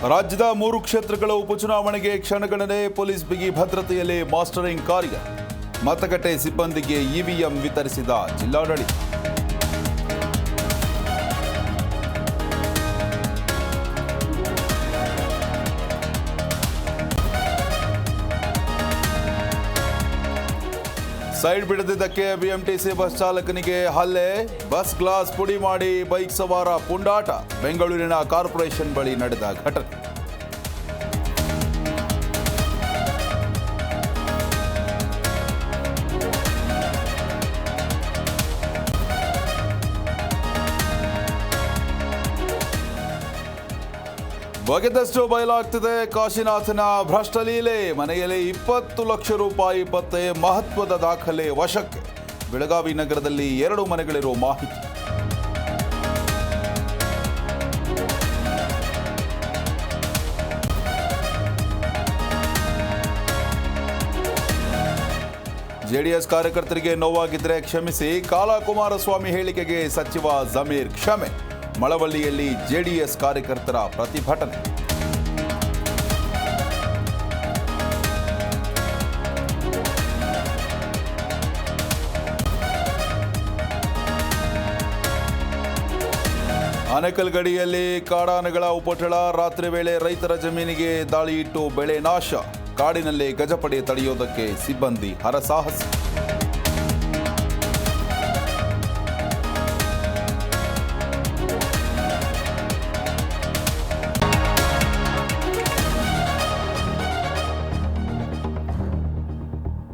ರಾಜ್ಯದ 3 ಕ್ಷೇತ್ರಗಳ ಉಪಚುನಾವಣೆಗೆ ಕ್ಷಣಗಣನೆ, ಪೊಲೀಸ್ ಬಿಗಿ ಭದ್ರತೆಯಲ್ಲಿ ಮಾಸ್ಟರಿಂಗ್ ಕಾರ್ಯ. ಮತಗಟ್ಟೆ ಸಿಬ್ಬಂದಿಗೆ ಇವಿಎಂ ವಿತರಿಸಿದ ಜಿಲ್ಲಾಡಳಿತ. ಸೈಡ್ ಬಿಡದಿದ್ದಕ್ಕೆ ಬಿಎಂಟಿಸಿ ಬಸ್ ಚಾಲಕನಿಗೆ ಹಲ್ಲೆ, ಬಸ್ ಗ್ಲಾಸ್ ಪುಡಿ ಮಾಡಿ ಬೈಕ್ ಸವಾರ ಪುಂಡಾಟ. ಬೆಂಗಳೂರಿನ ಕಾರ್ಪೊರೇಷನ್ ಬಳಿ ನಡೆದ ಘಟನೆ. ಬಗೆದಷ್ಟು ಬಯಲಾಗ್ತಿದೆ ಕಾಶಿನಾಥನ ಭ್ರಷ್ಟಲೀಲೆ. ಮನೆಯಲ್ಲಿ 20 ಲಕ್ಷ ರೂಪಾಯಿ ಪತ್ತೆ, ಮಹತ್ವದ ದಾಖಲೆ ವಶಕ್ಕೆ. ಬೆಳಗಾವಿ ನಗರದಲ್ಲಿ 2 ಮನೆಗಳಿರೋ ಮಾಹಿತಿ. ಜೆಡಿಎಸ್ ಕಾರ್ಯಕರ್ತರಿಗೆ ನೋವಾಗಿದ್ರೆ ಕ್ಷಮಿಸಿ, ಕಾಲಾ ಕುಮಾರಸ್ವಾಮಿ ಹೇಳಿಕೆಗೆ ಸಚಿವ ಜಮೀರ್ ಕ್ಷಮೆ. ಮಳವಳ್ಳಿಯಲ್ಲಿ ಜೆಡಿಎಸ್ ಕಾರ್ಯಕರ್ತರ ಪ್ರತಿಭಟನೆ. ಆನೇಕಲ್ ಗಡಿಯಲ್ಲಿ ಕಾಡಾನೆಗಳ ಉಪಟಳ. ರಾತ್ರಿ ವೇಳೆ ರೈತರ ಜಮೀನಿಗೆ ದಾಳಿ ಇಟ್ಟು ಬೆಳೆ ನಾಶ. ಕಾಡಿನಲ್ಲಿ ಗಜಪಡೆ ತಡೆಯೋದಕ್ಕೆ ಸಿಬ್ಬಂದಿ ಹರಸಾಹಸ.